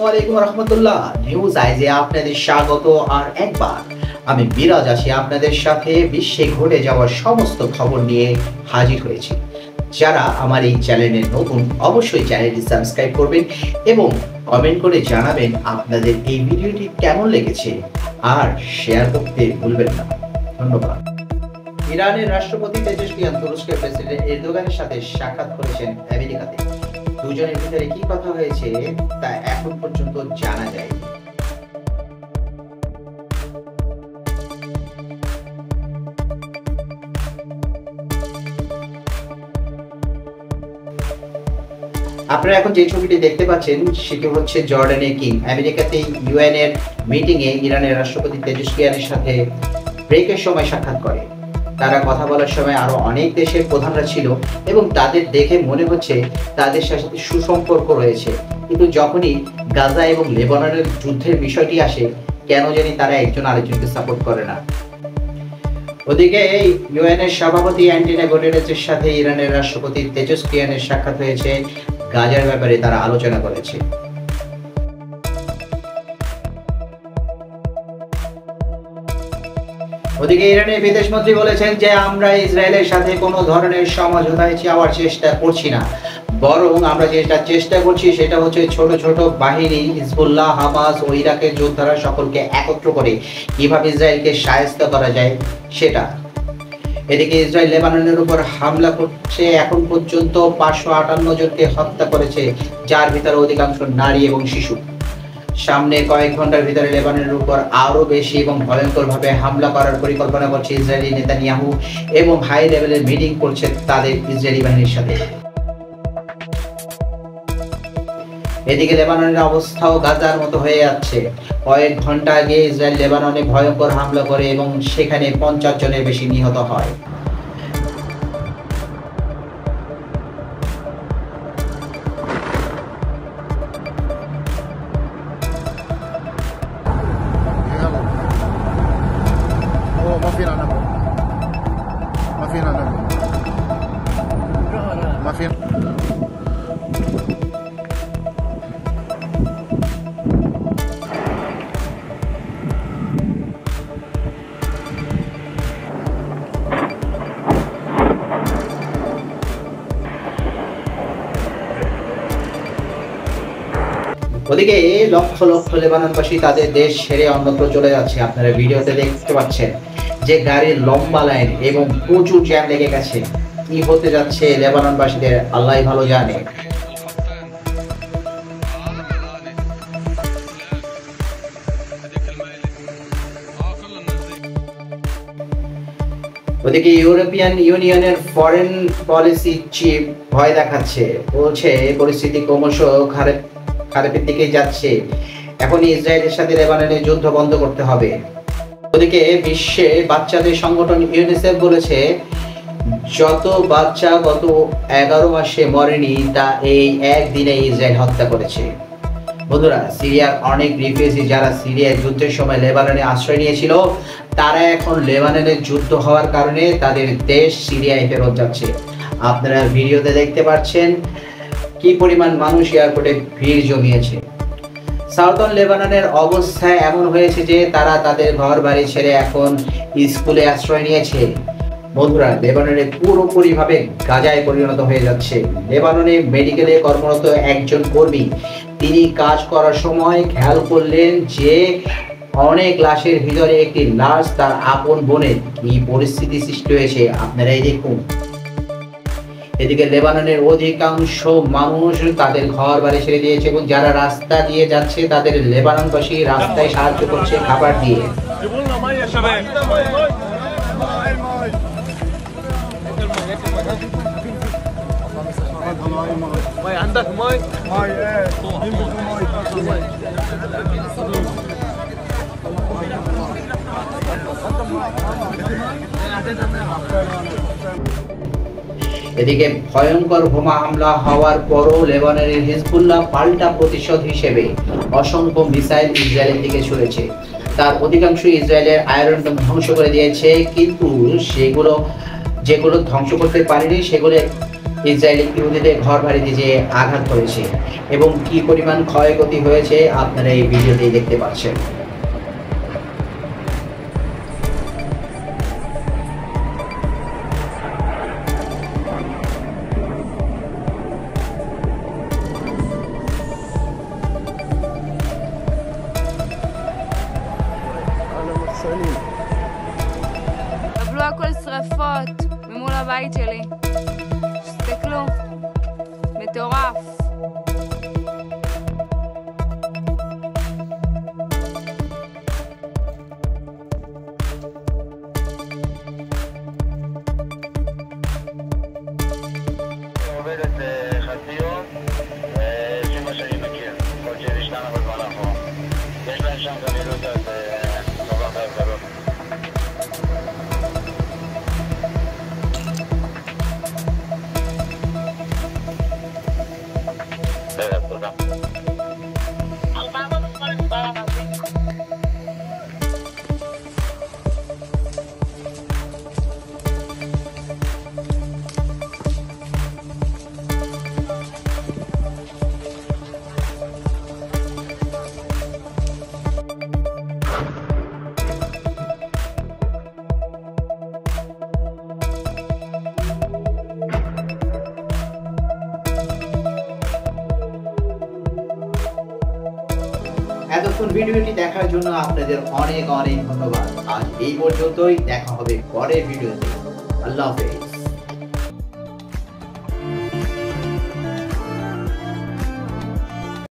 আসসালামু আলাইকুম রহমতুল্লাহ। নিউজ আইজে আপনাদের স্বাগত। আর একবার আমি বিরাজ আছি আপনাদের সাথে বিশ্বে ঘটে যাওয়া সমস্ত খবর নিয়ে হাজির হয়েছি। যারা আমার এই চ্যানেলে নতুন অবশ্যই চ্যানেলটি সাবস্ক্রাইব করবেন এবং কমেন্ট করে জানাবেন আপনাদের এই ভিডিওটি কেমন লেগেছে আর শেয়ার করতে ভুলবেন না। ধন্যবাদ। ইরানের রাষ্ট্রপতি পেজেশকিয়ান তুরস্কের প্রেসিডেন্ট এরদোগানের সাথে সাক্ষাৎ করেছেন আমেরিকাতে। দুজনের ভিতরে কি কথা হয়েছে তা এখন পর্যন্ত জানা যায়নি। আপনারা এখন যে ছবিটি দেখতে পাচ্ছেন সেটি হচ্ছে জর্ডানের কিং আমেরিকাতে ইউএন এর মিটিং এ ইরানের রাষ্ট্রপতি পেজেশকিয়ানের সাথে ব্রেকের সময় সাক্ষাৎ করে। তারা কথা বলার সময় আরো অনেক দেশের প্রধানরা ছিল এবং তাদের দেখে মনে হচ্ছে তাদের সাথে সুসম্পর্ক রয়েছে, কিন্তু যখনই গাজা এবং লেবাননের যুদ্ধের বিষয়টি আসে কেন জানি তারা একজন আরেকজনকে সাপোর্ট করে না। ওদিকে ইউএন এর সভাপতি অ্যান্টোনিও গুটেরেসের সাথে ইরানের রাষ্ট্রপতি পেজেশকিয়ানের সাক্ষাৎ হয়েছে। গাজার ব্যাপারে তারা আলোচনা করেছে। ওদিকে ইরানের বিদেশমন্ত্রী বলেছেন যে আমরা ইসরায়েলের সাথে কোনো ধরনের সমঝোতায় যাওয়ার চেষ্টা করছি না, বরং আমরা যেটা চেষ্টা করছি সেটা হচ্ছে ছোট ছোট বাহিনী হিজবুল্লাহ, হামাস ও ইরাকের যোদ্ধারা সকলকে একত্র করে কিভাবে ইসরায়েলকে শায়েস্ত করা যায় সেটা। এদিকে ইসরায়েল লেবাননের উপর হামলা করছে। এখন পর্যন্ত 558 জনকে হত্যা করেছে, যার ভিতরে অধিকাংশ নারী এবং শিশু। সামনে কয়েক ঘন্টার ভিতরে লেবাননের উপর আরো বেশি এবং ভয়ঙ্করভাবে হামলা করার পরিকল্পনা করছে ইসরায়েলি নেতানিয়াহু এবং হাই লেভেলের মিটিং করছে তাদের ইসরায়েলি বাহিনীর সাথে। এদিকে লেবাননের অবস্থাও গাজার মতো হয়ে যাচ্ছে। কয়েক ঘন্টা আগে ইসরায়েল লেবাননে ভয়ঙ্কর হামলা করে এবং সেখানে 50 জনের বেশি নিহত হয়। ওদিকে লক্ষ লক্ষ লেবাননবাসী তাদের দেশ ছেড়ে অন্যত্র চলে যাচ্ছে। আপনারা ভিডিওতে দেখতে পাচ্ছেন যে গাড়ির লম্বা লাইন এবং প্রচুর জ্যাম লেগে গেছে। কি হতে যাচ্ছে লেবাননবাসীদের আল্লাহই ভালো জানে। ওদিকে ইউরোপিয়ান ইউনিয়নের ফরেন পলিসি চিফ ভয় দেখাচ্ছে, বলছে পরিস্থিতি ক্রমশ খারাপের দিকে যাচ্ছে। এখন ইসরায়েলের সাথে লেবাননের যুদ্ধ বন্ধ করতে হবে। ওদিকে বিশ্বে বাচ্চাদের সংগঠন ইউনিসেফ বলেছে যত বাচ্চা গত 11 মাসে মরেনি তা এই একদিনে ইসরায়েল হত্যা করেছে। বন্ধুরা, সিরিয়ার অনেক রিফিউজি যারা সিরিয়ার যুদ্ধের সময় লেবাননে আশ্রয় নিয়েছিল তারা এখন লেবাননের যুদ্ধ হওয়ার কারণে তাদের দেশ সিরিয়ায় ফেরত যাচ্ছে। আপনারা ভিডিওতে দেখতে পাচ্ছেন কি পরিমাণ মানুষ এয়ারপোর্টে ভিড় জমিয়েছে। সাউদার্ন লেবাননের অবস্থা এমন হয়েছে যে তারা তাদের ঘর বাড়ি ছেড়ে এখন স্কুলে আশ্রয় নিয়েছে। বন্ধুরা, লেবাননে পুরোপুরিভাবে গাজায় পরিণত হয়ে যাচ্ছে। লেবাননে মেডিকেলে কর্মরত একজন কর্মী তিনি কাজ করার সময় খেয়াল করলেন যে অনেক লাশের ভিতরে একটি লাশ তার আপন বোনের। কি পরিস্থিতি সৃষ্টি হয়েছে আপনারাই দেখুন। এদিকে লেবাননের অধিকাংশ মানুষ তাদের ঘর বাড়ি ছেড়ে দিয়েছে এবং যারা রাস্তা দিয়ে যাচ্ছে তাদের লেবাননবাসী রাস্তায় সাহায্য করছে খাবার দিয়ে। এদিকে ভয়ঙ্কর বোমা হামলা হওয়ার পরও লেবাননের হিজবুল্লাহ পাল্টা প্রতিশোধ হিসেবে অসংখ্য মিসাইল ইসরায়েলের দিকে ছুড়েছে। তার অধিকাংশ ইসরায়েলের আয়রন ডোম ধ্বংস করে দিয়েছে, কিন্তু যেগুলো ধ্বংস করতে পারেনি সেগুলো ইসরায়েলি ইহুদিদের ঘরবাড়িতে যে আঘাত করেছে এবং কি পরিমাণ ক্ষয়ক্ষতি হয়েছে আপনারা এই ভিডিওতেই দেখতে পাচ্ছেন। קבלו הכל שרפות ממול הבית שלי. תסתכלו, מטורף. עובדת חצי יום, לפי מה שאני מכיר, כל שני שנה בזמן האחרון. יש להם שם גם ילודת נורא חייב גדול. בסדר, תודה. এতক্ষণ ভিডিওটি দেখার জন্য আপনাদের অনেক অনেক ধন্যবাদ। আজ এই পর্যন্তই, দেখা হবে পরের ভিডিওতে। আল্লাহ হাফেজ।